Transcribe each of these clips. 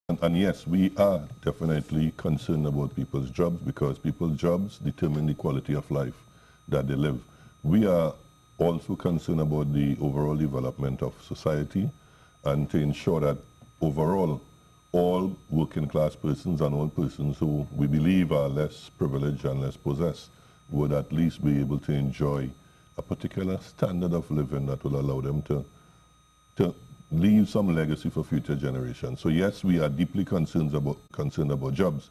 And yes, we are definitely concerned about people's jobs because people's jobs determine the quality of life that they live. We are also concerned about the overall development of society and to ensure that overall all working class persons and all persons who we believe are less privileged and less possessed would at least be able to enjoy a particular standard of living that will allow them to leave some legacy for future generations. So yes, we are deeply concerned about jobs.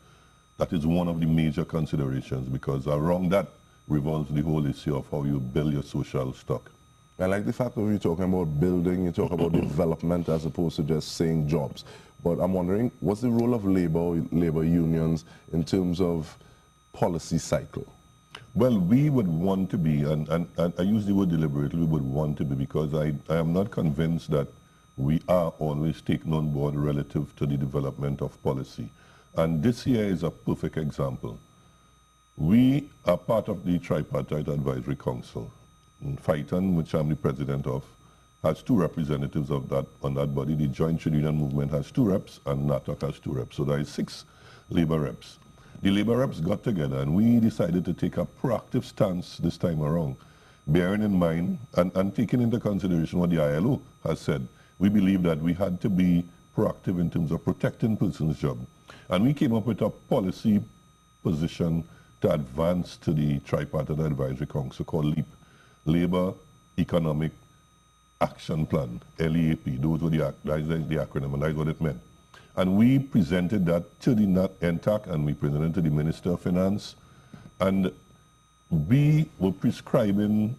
That is one of the major considerations because around that revolves the whole issue of how you build your social stock. I like the fact that you're talking about building, you talk about development as opposed to just saying jobs. But I'm wondering, what's the role of labor unions in terms of policy cycle? Well, we would want to be, and I use the word deliberately, we would want to be because I am not convinced that we are always taken on board relative to the development of policy. And this here is a perfect example. We are part of the Tripartite Advisory Council. FITAN, which I'm the president of, has two representatives of that on that body. The Joint Trade Union Movement has 2 reps and NATOC has 2 reps. So there is 6 labor reps. The labor reps got together and we decided to take a proactive stance this time around, bearing in mind and taking into consideration what the ILO has said. We believe that we had to be proactive in terms of protecting persons' job. And we came up with a policy position to advance to the Tripartite Advisory Council called LEAP, Labor Economic Action Plan, LEAP. Those were that is the acronym, and that's what it meant. And we presented that to the NTAC and we presented it to the Minister of Finance. And we were prescribing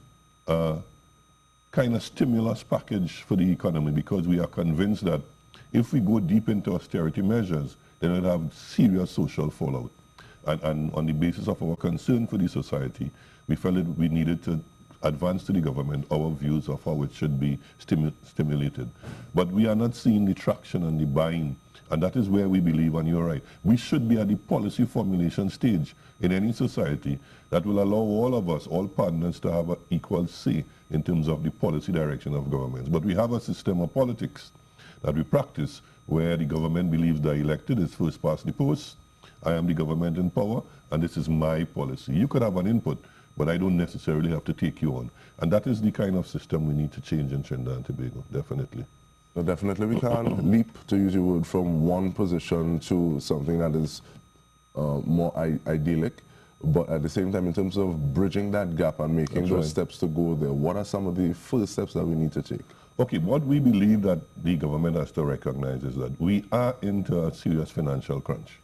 kind of stimulus package for the economy because we are convinced that if we go deep into austerity measures, then it will have serious social fallout. And on the basis of our concern for the society, we felt that we needed to advance to the government our views of how it should be stimulated. But we are not seeing the traction and the buying, and that is where we believe, and you're right, we should be at the policy formulation stage in any society that will allow all of us, all partners, to have an equal say in terms of the policy direction of governments. But we have a system of politics that we practice where the government believes the elected is first past the post. I am the government in power, and this is my policy. You could have an input, but I don't necessarily have to take you on. And that is the kind of system we need to change in Trinidad and Tobago, definitely. So definitely we can leap, to use your word, from one position to something that is more idyllic. But at the same time, in terms of bridging that gap and making those steps to go there, what are some of the first steps that we need to take? Okay, what we believe that the government has to recognize is that we are into a serious financial crunch.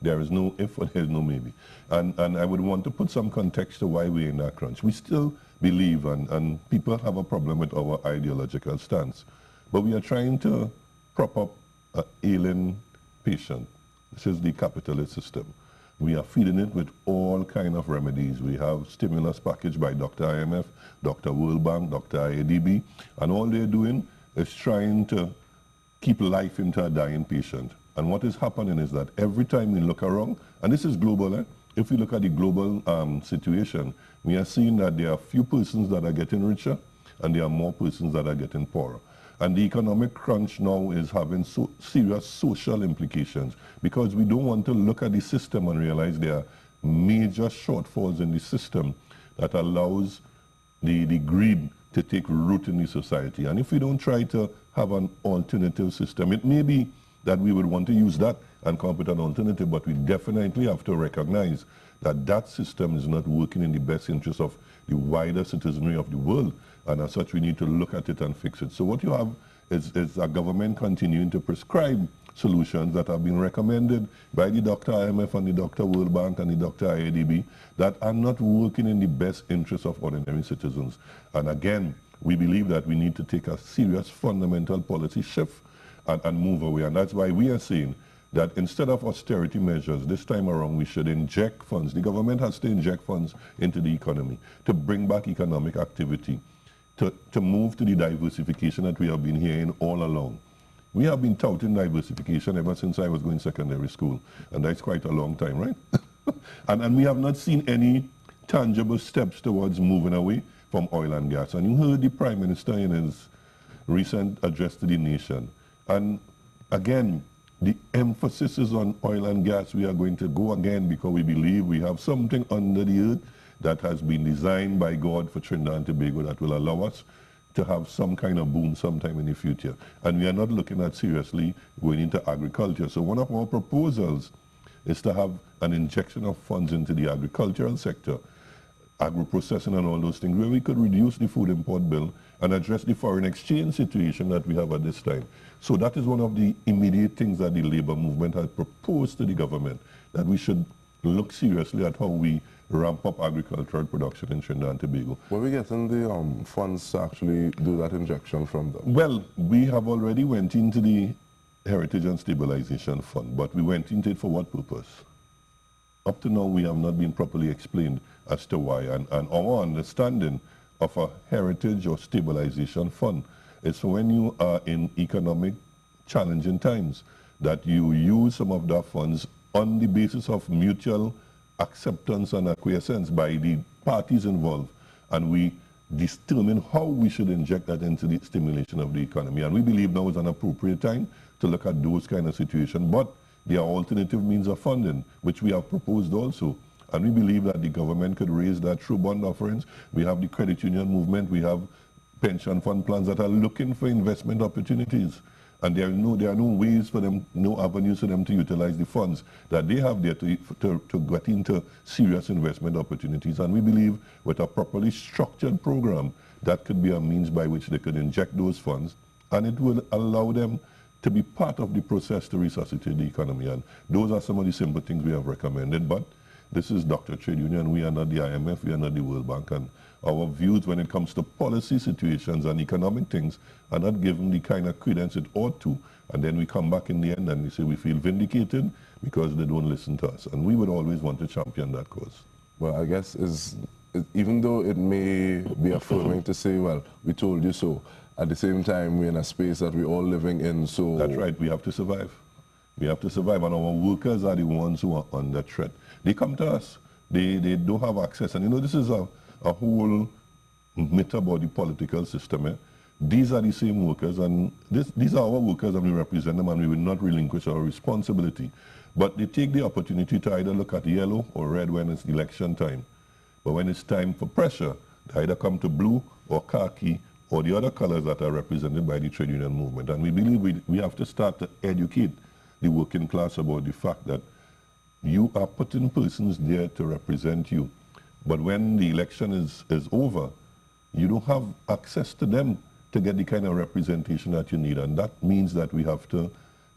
There is no if or there is no maybe. And I would want to put some context to why we're in that crunch. We still believe, and people have a problem with our ideological stance, but we are trying to prop up an ailing patient. This is the capitalist system. We are feeding it with all kind of remedies. We have stimulus package by Dr. IMF, Dr. World Bank, Dr. IADB, and all they're doing is trying to keep life into a dying patient. And what is happening is that every time we look around, and this is global, if we look at the global situation, we are seeing that there are few persons that are getting richer and there are more persons that are getting poorer. And the economic crunch now is having serious social implications because we don't want to look at the system and realize there are major shortfalls in the system that allows the greed to take root in the society. And if we don't try to have an alternative system, it may be that we would want to use that and come up with an alternative, but we definitely have to recognize that that system is not working in the best interest of the wider citizenry of the world, and as such we need to look at it and fix it. So what you have is a government continuing to prescribe solutions that have been recommended by the Dr. IMF and the Dr. World Bank and the Dr. IADB that are not working in the best interest of ordinary citizens. And again, we believe that we need to take a serious fundamental policy shift and move away. And that's why we are saying that instead of austerity measures, this time around we should inject funds. The government has to inject funds into the economy to bring back economic activity, to move to the diversification that we have been hearing all along. We have been touting diversification ever since I was going to secondary school, and that's quite a long time, right? and we have not seen any tangible steps towards moving away from oil and gas. And you heard the Prime Minister in his recent address to the nation. And again, the emphasis is on oil and gas. We are going to go again because we believe we have something under the earth that has been designed by God for Trinidad and Tobago that will allow us to have some kind of boom sometime in the future. And we are not looking at seriously going into agriculture. So one of our proposals is to have an injection of funds into the agricultural sector, agro-processing and all those things, where we could reduce the food import bill and address the foreign exchange situation that we have at this time. So that is one of the immediate things that the labor movement has proposed to the government, that we should look seriously at how we ramp up agricultural production in Trinidad and Tobago. Were we getting the funds to actually do that injection from them? Well, we have already went into the Heritage and Stabilization Fund, but we went into it for what purpose? Up to now, we have not been properly explained as to why. And our understanding of a Heritage or Stabilization Fund is when you are in economic challenging times, that you use some of the funds on the basis of mutual acceptance and acquiescence by the parties involved, and we determine how we should inject that into the stimulation of the economy. And we believe now is an appropriate time to look at those kind of situations, but there are alternative means of funding, which we have proposed also. And we believe that the government could raise that through bond offerings. We have the credit union movement, we have pension fund plans that are looking for investment opportunities. And there are no ways for them, no avenues for them to utilize the funds that they have there to get into serious investment opportunities. And we believe with a properly structured program, that could be a means by which they could inject those funds, and it will allow them to be part of the process to resuscitate the economy. And those are some of the simple things we have recommended. But this is Dr. Trade Union. We are not the IMF, we are not the World Bank. And our views when it comes to policy situations and economic things are not given the kind of credence it ought to. And then we come back in the end and we say we feel vindicated because they don't listen to us. And we would always want to champion that cause. Well, I guess even though it may be affirming to say, well, we told you so, at the same time, we're in a space that we're all living in, so... That's right, we have to survive. We have to survive, and our workers are the ones who are under threat. They come to us, they don't have access, and you know, this is a whole myth about the political system. Eh? These are the same workers, and these are our workers, and we represent them, and we will not relinquish our responsibility. But they take the opportunity to either look at yellow or red when it's election time. But when it's time for pressure, they either come to blue or khaki or the other colors that are represented by the trade union movement. And we believe we have to start to educate the working class about the fact that you are putting persons there to represent you. But when the election is over, you don't have access to them to get the kind of representation that you need. And that means that we have to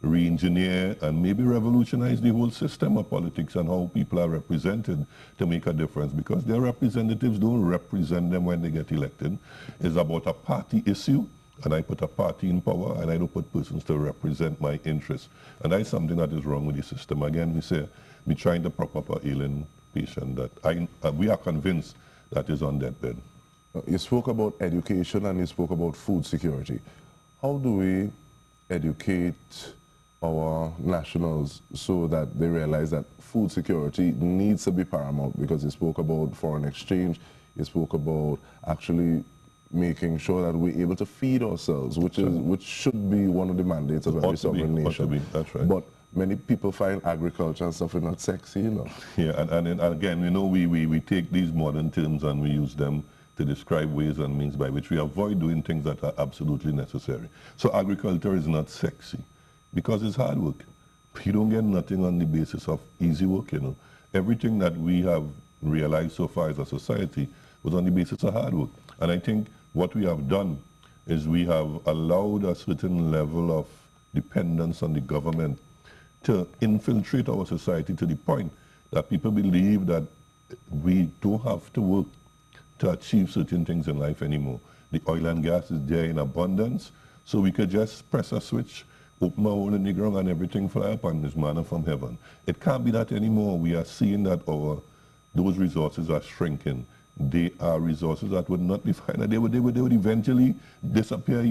re-engineer and maybe revolutionize the whole system of politics and how people are represented to make a difference, because their representatives don't represent them when they get elected. It's about a party issue, and I put a party in power, and I don't put persons to represent my interests. And that's something that is wrong with the system. Again, we say we're trying to prop up an ailing patient that we are convinced that is on deathbed. You spoke about education and you spoke about food security. How do we educate our nationals so that they realize that food security needs to be paramount? Because you spoke about foreign exchange, you spoke about actually making sure that we're able to feed ourselves, which should be one of the mandates of every sovereign nation. That's right. But many people find agriculture and stuff not sexy, you know. Yeah, and again, you know, we take these modern terms and we use them to describe ways and means by which we avoid doing things that are absolutely necessary. So agriculture is not sexy because it's hard work. You don't get nothing on the basis of easy work, you know. Everything that we have realized so far as a society was on the basis of hard work. And I think what we have done is we have allowed a certain level of dependence on the government to infiltrate our society to the point that people believe that we don't have to work to achieve certain things in life anymore. The oil and gas is there in abundance, so we could just press a switch, open a hole in the ground, and everything fly up on this manna from heaven. It can't be that anymore. We are seeing that those resources are shrinking. They are resources that would not be finite. They would eventually disappear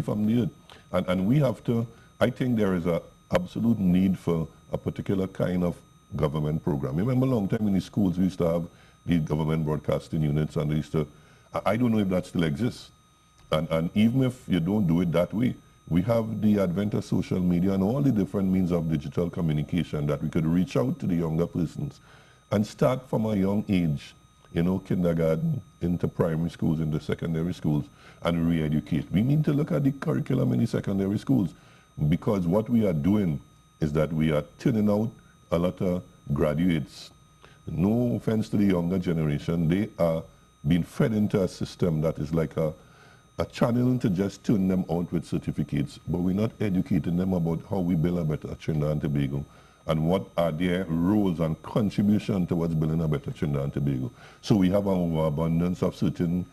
from the earth. And we have to, I think there is an absolute need for a particular kind of government program. Remember a long time in the schools we used to have these government broadcasting units, and they used to, I don't know if that still exists. And even if you don't do it that way, We have the advent of social media and all the different means of digital communication that we could reach out to the younger persons and start from a young age, kindergarten, into primary schools, into secondary schools, and re-educate. We need to look at the curriculum in the secondary schools, because what we are doing is that we are turning out a lot of graduates. No offense to the younger generation, they are being fed into a system that is like a channel to just turn them out with certificates, but we're not educating them about how we build a better Trinidad and Tobago and what are their roles and contribution towards building a better Trinidad and Tobago. So we have an overabundance of certain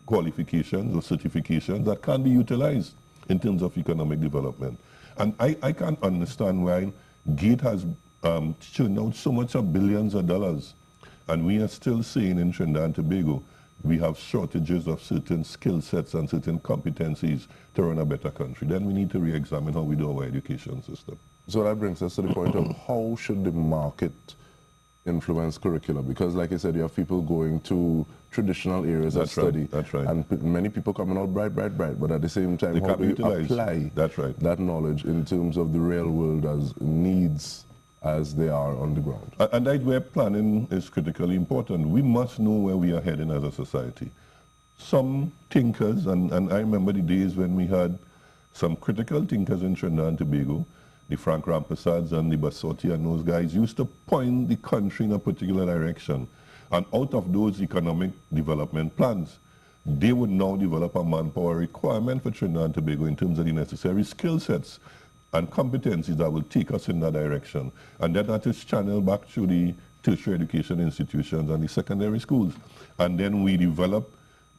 qualifications or certifications that can be utilized in terms of economic development. And I can't understand why GATE has churned out so much of billions of dollars, and we are still saying in Trinidad and Tobago we have shortages of certain skill sets and certain competencies to run a better country. Then we need to re-examine how we do our education system. So that brings us to the point of how should the market influence curricula? Because like I said, you have people going to traditional areas of study. That's right. And many people coming out bright, but at the same time, how do you apply that knowledge in terms of the real world as needs as they are on the ground? And that's where planning is critically important. We must know where we are heading as a society. Some thinkers, and I remember the days when we had some critical thinkers in Trinidad and Tobago, the Frank Rampersads and the Basotti and those guys used to point the country in a particular direction. And out of those economic development plans, they would now develop a manpower requirement for Trinidad and Tobago in terms of the necessary skill sets and competencies that will take us in that direction. And then that is channeled back through the tertiary education institutions and the secondary schools. And then we develop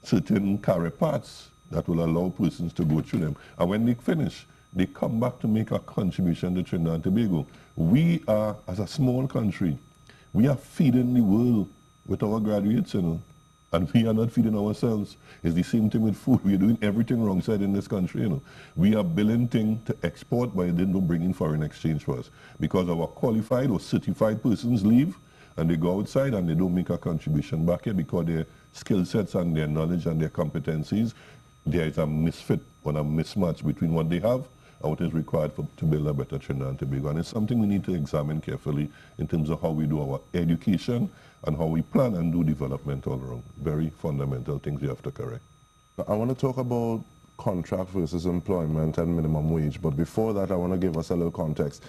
certain career paths that will allow persons to go through them. And when they finish, they come back to make a contribution to Trinidad and Tobago. We are, as a small country, we are feeding the world with our graduates, and we are not feeding ourselves. It's the same thing with food. We are doing everything wrong side in this country, We are building things to export, but they don't bring in foreign exchange for us. Because our qualified or certified persons leave, and they go outside and they don't make a contribution back here because their skill sets and their knowledge and their competencies, there is a misfit or a mismatch between what they have and what is required to build a better Trinidad and Tobago. And it's something we need to examine carefully in terms of how we do our education and how we plan and do development all around. Very fundamental things you have to correct. I want to talk about contract versus employment and minimum wage, but before that I want to give us a little context.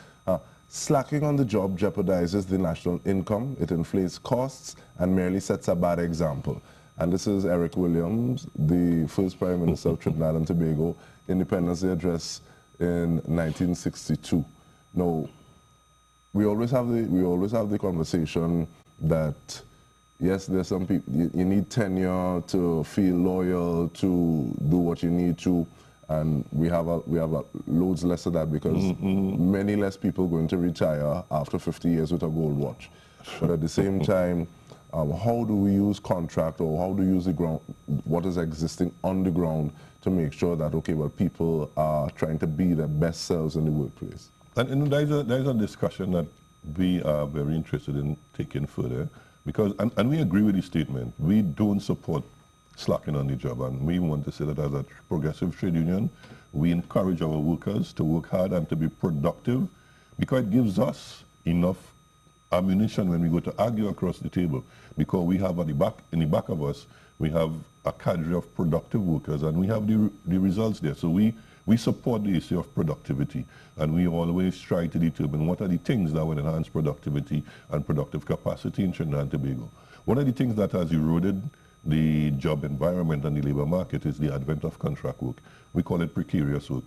Slacking on the job jeopardizes the national income, it inflates costs and merely sets a bad example. And this is Eric Williams, the first Prime Minister of Trinidad and Tobago, Independence Day Address in 1962. Now, we always have the conversation that yes, there's some people you need tenure to feel loyal, to do what you need to, and we have loads less of that because many less people going to retire after 50 years with a gold watch. But at the same time, how do we use contract, or how do we use the ground, what is existing on the ground, to make sure that, okay, well, people are trying to be their best selves in the workplace? And there's a discussion that we are very interested in taking further, because, and we agree with the statement, we don't support slacking on the job, and we want to say that as a progressive trade union, we encourage our workers to work hard and to be productive, because it gives us enough ammunition when we go to argue across the table, because we have in the back of us, we have a cadre of productive workers, and we have the results there. So we support the issue of productivity, and we always try to determine what are the things that will enhance productivity and productive capacity in Trinidad and Tobago. One of the things that has eroded the job environment and the labor market is the advent of contract work. We call it precarious work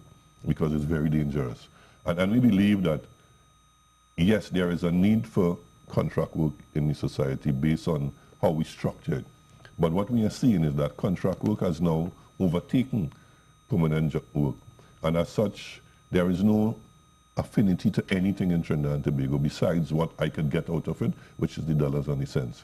because it's very dangerous. And we believe that, yes, there is a need for contract work in the society based on how we structure it. But what we are seeing is that contract work has now overtaken permanent work. And as such, there is no affinity to anything in Trinidad and Tobago besides what I could get out of it, which is the dollars and the cents.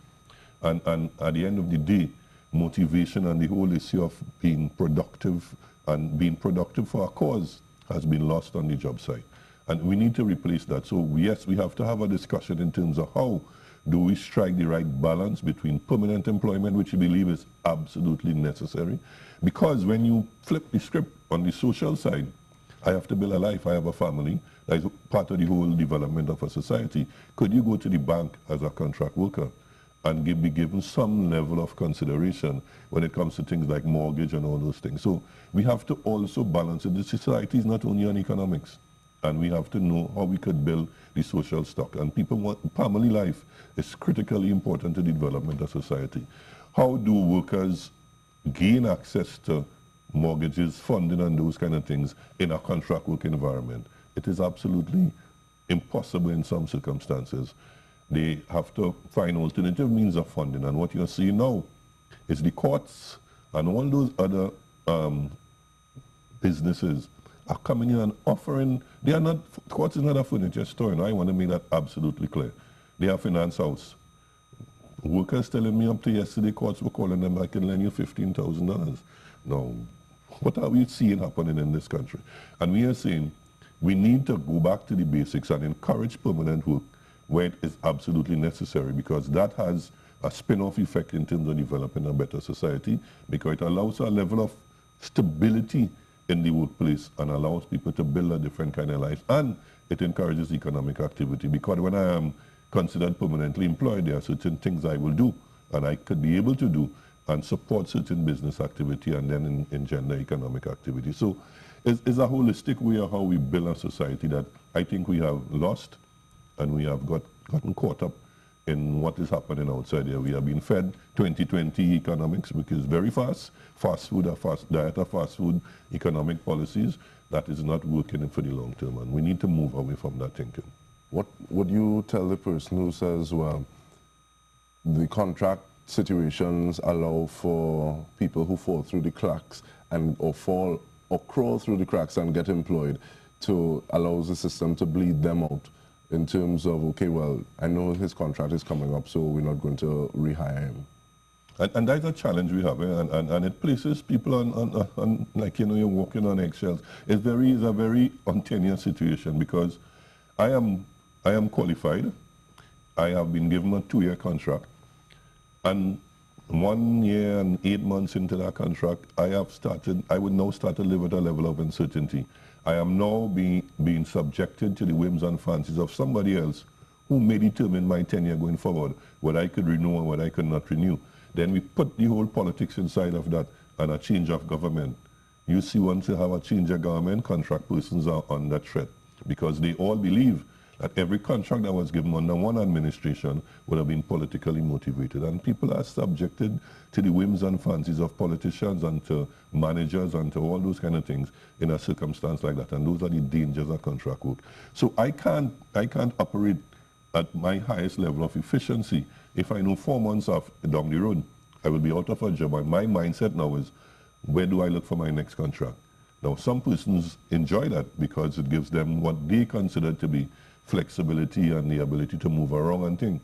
And at the end of the day, motivation and the whole issue of being productive and being productive for a cause has been lost on the job site. And we need to replace that. So yes, we have to have a discussion in terms of how do we strike the right balance between permanent employment, which we believe is absolutely necessary. Because when you flip the script on the social side, I have to build a life. I have a family. That is part of the whole development of a society. Could you go to the bank as a contract worker and be given some level of consideration when it comes to things like mortgage and all those things? So we have to also balance it. The society is not only on economics, and we have to know how we could build the social stock. And people want, family life is critically important to the development of society. How do workers gain access to mortgages, funding, and those kind of things in a contract work environment? It is absolutely impossible in some circumstances. They have to find alternative means of funding. And what you're seeing now is the courts and all those other businesses are coming in and offering. They are not, courts is not a furniture store, and I want to make that absolutely clear. They are finance house. Workers telling me up to yesterday, courts were calling them, I can lend you $15,000. Now, what are we seeing happening in this country? And we are saying we need to go back to the basics and encourage permanent work where it is absolutely necessary, because that has a spin-off effect in terms of developing a better society, because it allows a level of stability in the workplace and allows people to build a different kind of life, and it encourages economic activity. Because when I am considered permanently employed, there are certain things I will do and I could be able to do and support certain business activity and then engender economic activity. So it's a holistic way of how we build a society that I think we have lost, and we have gotten caught up in what is happening outside here. We have been fed 2020 economics, which is very fast food, a fast diet of fast food, economic policies. That is not working for the long term, and we need to move away from that thinking. What would you tell the person who says, well, the contract situations allow for people who fall through the cracks or crawl through the cracks and get employed, to allow the system to bleed them out in terms of, okay, well, I know his contract is coming up, so we're not going to rehire him? And that's a challenge we have, and it places people on like, you know, you're walking on eggshells. It's a very untenuous situation, because I am qualified. I have been given a 2-year contract, and 1 year and 8 months into that contract, I would now start to live at a level of uncertainty. I am now being subjected to the whims and fancies of somebody else who may determine my tenure going forward, what I could renew and what I could not renew. Then we put the whole politics inside of that and a change of government. You see, once you have a change of government, contract persons are under threat, because they all believe that every contract that was given under one administration would have been politically motivated. And people are subjected to the whims and fancies of politicians and to managers and to all those kind of things in a circumstance like that. And those are the dangers of contract work. So I can't operate at my highest level of efficiency if I know 4 months down the road I will be out of a job. And my mindset now is, where do I look for my next contract? Now, some persons enjoy that because it gives them what they consider to be flexibility and the ability to move around and things.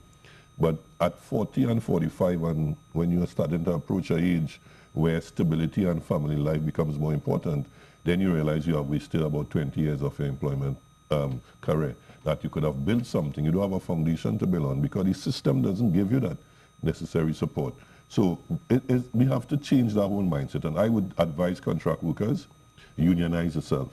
But at 40 and 45, and when you're starting to approach an age where stability and family life becomes more important, then you realize you have wasted about 20 years of your employment career, that you could have built something. You don't have a foundation to build on, because the system doesn't give you that necessary support. So we have to change that whole mindset, and I would advise contract workers, unionize yourself.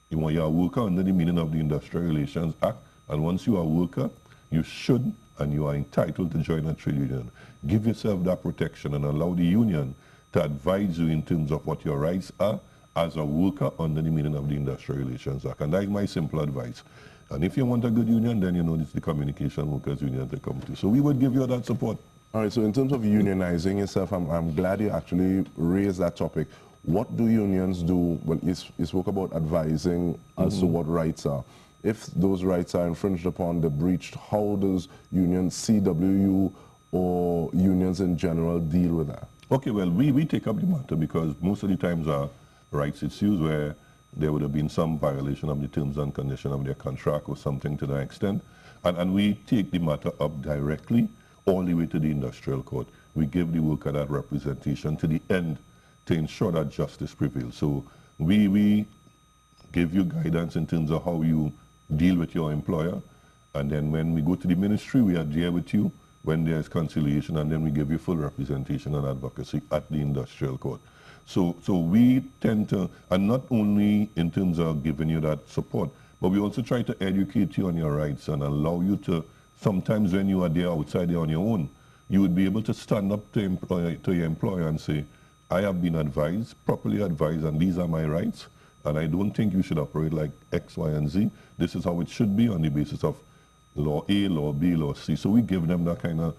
You are a worker under the meaning of the Industrial Relations Act, and once you are a worker, you should and you are entitled to join a trade union. Give yourself that protection and allow the union to advise you in terms of what your rights are as a worker under the meaning of the Industrial Relations Act. And that is my simple advice. And if you want a good union, then you know it's the Communication Workers Union to come to. So we would give you that support. All right, so in terms of unionizing yourself, I'm glad you actually raised that topic. What do unions do? Well, you spoke about advising as to what rights are. If those rights are infringed upon, they're breached, how does unions, CWU or unions in general, deal with that? Okay, well, we take up the matter, because most of the times our rights issues where there would have been some violation of the terms and conditions of their contract or something to that extent. And we take the matter up directly all the way to the industrial court. We give the worker that representation to the end to ensure that justice prevails. So we give you guidance in terms of how you deal with your employer, and then when we go to the ministry, we are there with you when there is conciliation, and then we give you full representation and advocacy at the industrial court. So we tend to, and not only in terms of giving you that support, but we also try to educate you on your rights and allow you to, sometimes when you are there outside there on your own, you would be able to stand up to your employer and say, I have been advised, properly advised, and these are my rights, and I don't think you should operate like X, Y, and Z. This is how it should be on the basis of law A, law B, law C. So we give them that kind of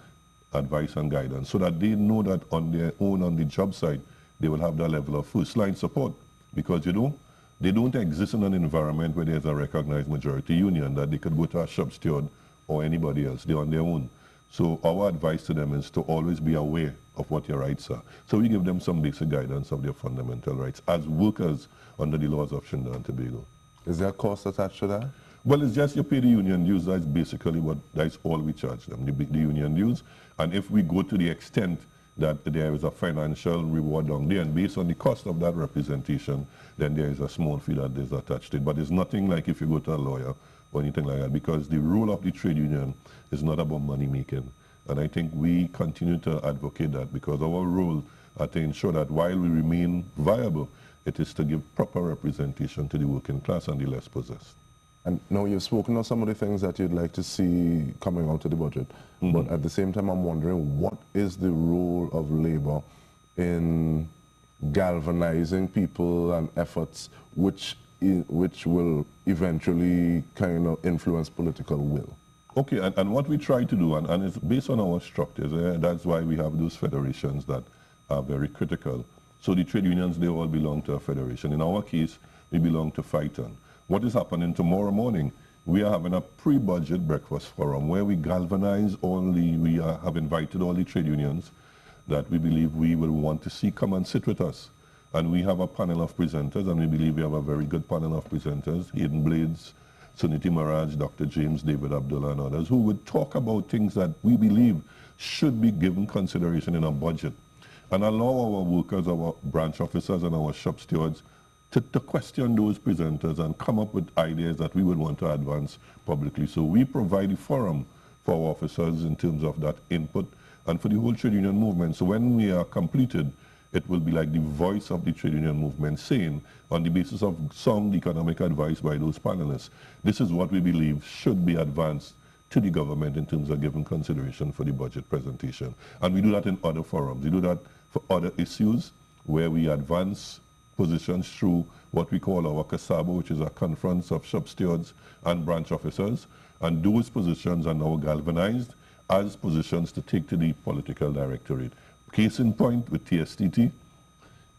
advice and guidance so that they know that on their own, on the job site, they will have that level of first line support, because they don't exist in an environment where there's a recognized majority union that they could go to a shop steward or anybody else. They're on their own. So our advice to them is to always be aware of what your rights are. So we give them some basic guidance of their fundamental rights as workers under the laws of Trinidad and Tobago. Is there a cost attached to that? Well, it's just you pay the union dues. That's basically that's all we charge them, the union dues. And if we go to the extent that there is a financial reward down there, and based on the cost of that representation, then there is a small fee that is attached to it. But it's nothing like if you go to a lawyer or anything like that, because the role of the trade union is not about money making. And I think we continue to advocate that, because our role is to ensure that while we remain viable, it is to give proper representation to the working class and the less possessed. And now you've spoken of some of the things that you'd like to see coming out of the budget, but at the same time I'm wondering, what is the role of labor in galvanizing people and efforts which will eventually kind of influence political will? Okay, and what we try to do, and it's based on our structures, that's why we have those federations that are very critical. So the trade unions, they all belong to a federation. In our case, we belong to FITON. What is happening tomorrow morning? We are having a pre-budget breakfast forum where we galvanize we have invited all the trade unions that we believe we will want to see come and sit with us. And we have a panel of presenters, and we believe we have a very good panel of presenters, Hayden Blades, Suniti Maraj, Dr. James, David Abdullah, and others, who would talk about things that we believe should be given consideration in our budget, and allow our workers, our branch officers, and our shop stewards to question those presenters and come up with ideas that we would want to advance publicly. So we provide a forum for our officers in terms of that input and for the whole trade union movement. So when we are completed, it will be like the voice of the trade union movement saying, on the basis of sound economic advice by those panelists, this is what we believe should be advanced to the government in terms of giving consideration for the budget presentation. And we do that in other forums. We do that for other issues where we advance positions through what we call our CASABO, which is a conference of shop stewards and branch officers. And those positions are now galvanized as positions to take to the political directorate. Case in point with TSTT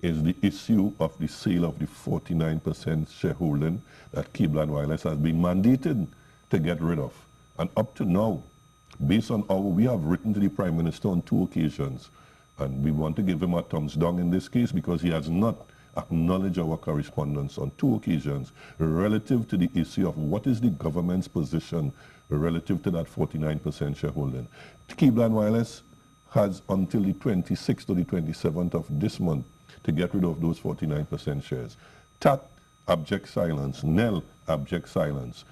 is the issue of the sale of the 49% shareholding that Cable and Wireless has been mandated to get rid of. And up to now, based on we have written to the Prime Minister on 2 occasions, and we want to give him a thumbs down in this case because he has not acknowledged our correspondence on 2 occasions relative to the issue of what is the government's position relative to that 49% shareholding. Cable and Wireless has until the 26th or the 27th of this month to get rid of those 49% shares. TAT, abject silence. NEL, abject silence.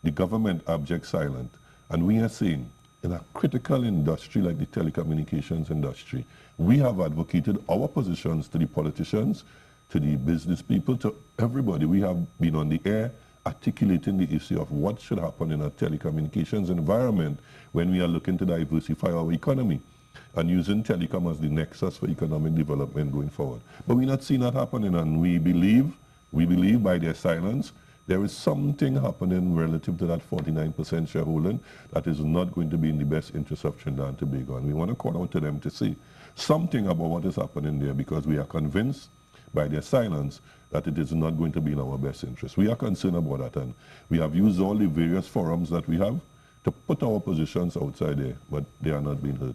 The government, abject silent. And we are saying, in a critical industry like the telecommunications industry, we have advocated our positions to the politicians, to the business people, to everybody. We have been on the air articulating the issue of what should happen in a telecommunications environment when we are looking to diversify our economy and using telecom as the nexus for economic development going forward. But we're not seeing that happening, and we believe by their silence, there is something happening relative to that 49% shareholding that is not going to be in the best interest of Trinidad and Tobago. And we want to call out to them to say something about what is happening there, because we are convinced by their silence that it is not going to be in our best interest. We are concerned about that, and we have used all the various forums that we have to put our positions outside there, but they are not being heard.